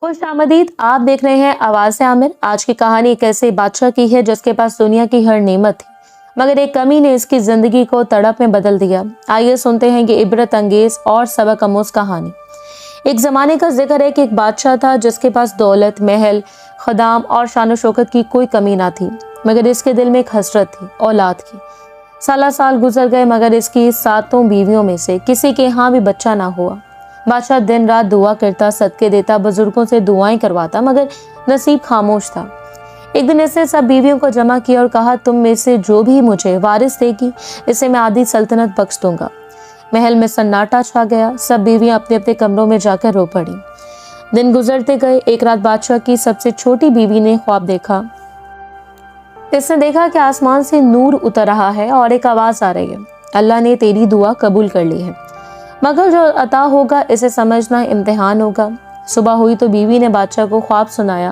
खुश आमदीद। आप देख रहे हैं आवाज़ आमिर। आज की कहानी एक ऐसे बादशाह की है जिसके पास दुनिया की हर नेमत थी, मगर एक कमी ने इसकी जिंदगी को तड़प में बदल दिया। आइए सुनते हैं ये इबरत अंगेज और सबक आमोज कहानी। एक जमाने का जिक्र है कि एक बादशाह था जिसके पास दौलत, महल, खदाम और शान शौकत की कोई कमी ना थी, मगर इसके दिल में एक हसरत थी, औलाद की। साल गुजर गए मगर इसकी 7 बीवियों में से किसी के यहाँ भी बच्चा ना हुआ। बादशाह दिन रात दुआ करता, सदके देता, बुजुर्गों से दुआएं करवाता, मगर नसीब खामोश था। एक दिन इसने सब बीवियों को जमा किया और कहा, तुम में से जो भी मुझे वारिस देगी, इसे मैं आधी सल्तनत बख्श दूंगा। महल में सन्नाटा छा गया। सब बीवियां अपने अपने कमरों में जाकर रो पड़ी। दिन गुजरते गए। एक रात बादशाह की सबसे छोटी बीवी ने ख्वाब देखा। इसने देखा कि आसमान से नूर उतर रहा है और एक आवाज आ रही है, अल्लाह ने तेरी दुआ कबूल कर ली है, मगर जो अता होगा इसे समझना इम्तिहान होगा। सुबह हुई तो बीवी ने बादशाह को ख्वाब सुनाया।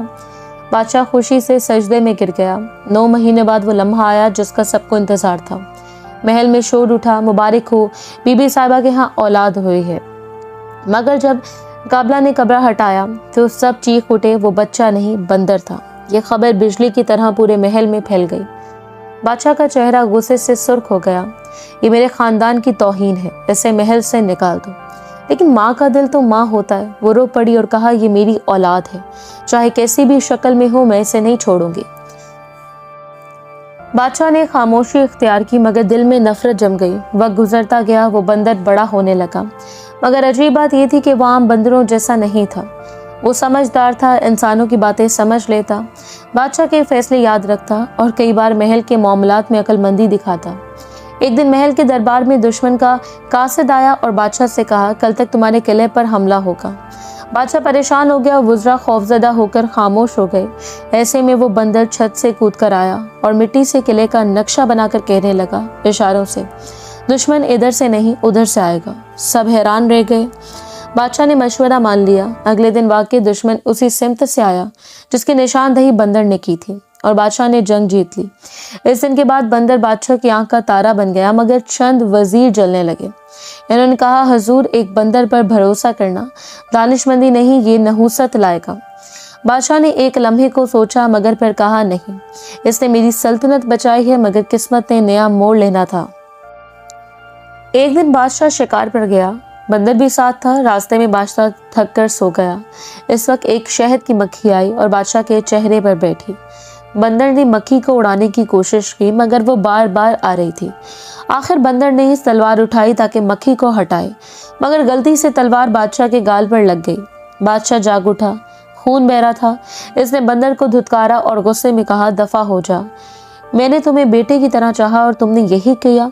बादशाह खुशी से सजदे में गिर गया। 9 महीने बाद वो लम्हा आया जिसका सबको इंतजार था। महल में शोर उठा, मुबारक हो, बीबी साहिबा के यहाँ औलाद हुई है। मगर जब काबला ने कपड़ा हटाया तो सब चीख उठे, वो बच्चा नहीं बंदर था। ये खबर बिजली की तरह पूरे महल में फैल गई। बादशाह का चेहरा गुस्से से सुर्ख हो गया। ये मेरे खानदान की तौहीन है, इसे महल से निकाल दो। लेकिन माँ का दिल तो माँ होता है। वो रो पड़ी और कहा, ये मेरी औलाद है, चाहे कैसी भी शक्ल में हो, मैं इसे नहीं छोड़ूंगी। बादशाह ने खामोशी इख्तियार की, मगर दिल में नफरत जम गई। वक्त गुजरता गया, वो बंदर बड़ा होने लगा, मगर अजीब बात यह थी कि वो आम बंदरों जैसा नहीं था। वो समझदार था, इंसानों की बातें समझ लेता, बादशाह के फैसले याद रखता और कई बार महल के मामलात में अक्लमंदी दिखाता। एक दिन महल के दरबार में दुश्मन का कासिद आया और बादशाह से कहा, कल तक तुम्हारे किले पर हमला होगा। बादशाह परेशान हो गया। वुज़रा खौफजदा होकर खामोश हो गए। ऐसे में वो बंदर छत से कूद कर आया और मिट्टी से किले का नक्शा बनाकर कहने लगा इशारों से, दुश्मन इधर से नहीं उधर से आएगा। सब हैरान रह गए। बादशाह ने मशवरा मान लिया। अगले दिन वाकई दुश्मन उसी सिमत से आया जिसकी निशानदही बंदर ने की थी और बादशाह ने जंग जीत ली। इस दिन के बाद बंदर बादशाह की आंख का तारा बन गया, मगर चंद वजीर जलने लगे। इन्होंने कहा, हजूर, एक बंदर पर भरोसा करना दानिशमंदी नहीं, ये नहुसत लाएगा। बादशाह ने एक लम्हे को सोचा, मगर फिर कहा, नहीं, इसने मेरी सल्तनत बचाई है, मगर किस्मत ने नया मोड़ लेना था। एक दिन बादशाह शिकार पर गया। बंदर भी साथ था। रास्ते में बादशाह थक कर सो गया। इस वक्त एक शहद की मक्खी आई और बादशाह के चेहरे पर बैठी। बंदर ने मक्खी को उड़ाने की कोशिश की, मगर वो बार बार आ रही थी। आखिर बंदर ने इस तलवार उठाई ताकि मक्खी को हटाए, मगर गलती से तलवार बादशाह के गाल पर लग गई। बादशाह जाग उठा, खून बह रहा था। इसने बंदर को धुतकारा और गुस्से में कहा, दफा हो जा, मैंने तुम्हें बेटे की तरह चाहा और तुमने यही किया।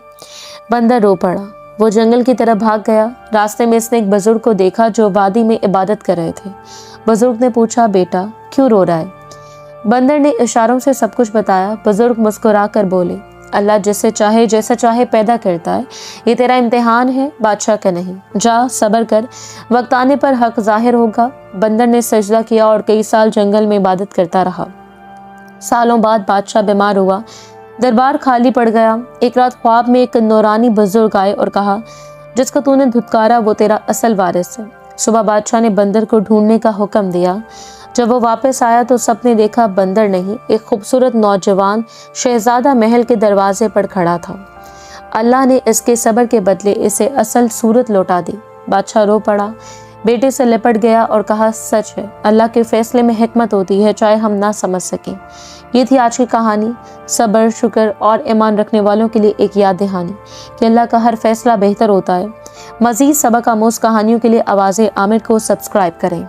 बंदर रो पड़ा। वो जंगल की तरफ भाग गया। रास्ते में इसने एक बुजुर्ग को देखा जो वादी में इबादत कर रहे थे। बुजुर्ग ने पूछा, बेटा क्यों रो रहा है? बंदर ने इशारों से सब कुछ बताया। बुजुर्ग मुस्कुरा कर बोले, अल्लाह जिसे चाहे जैसा चाहे पैदा करता है, ये तेरा इम्तिहान है, बादशाह का नहीं। जा सब्र कर, वक्त आने पर हक जाहिर होगा। बंदर ने सजदा किया और कई साल जंगल में इबादत करता रहा। सालों बाद बादशाह बीमार हुआ। दरबार खाली पड़ गया। एक रात ख्वाब में एक नौरानी बुजुर्ग आए और कहा, जिसको तूने धुतकारा वो तेरा असल वारिस है। सुबह बादशाह ने बंदर को ढूंढने का हुक्म दिया। जब वो वापस आया तो सबने देखा बंदर नहीं, एक खूबसूरत नौजवान शहजादा महल के दरवाजे पर खड़ा था। अल्लाह ने इसके सब्र के बदले इसे असल सूरत लौटा दी। बादशाह रो पड़ा, बेटे से लिपट गया और कहा, सच है, अल्लाह के फैसले में हिकमत होती है, चाहे हम ना समझ सकें। ये थी आज की कहानी। सब्र, शुक्र और ईमान रखने वालों के लिए एक याद दहानी कि अल्लाह का हर फैसला बेहतर होता है। मज़ीद सबक आमोज़ कहानियों के लिए आवाज़ आमिर को सब्सक्राइब करें।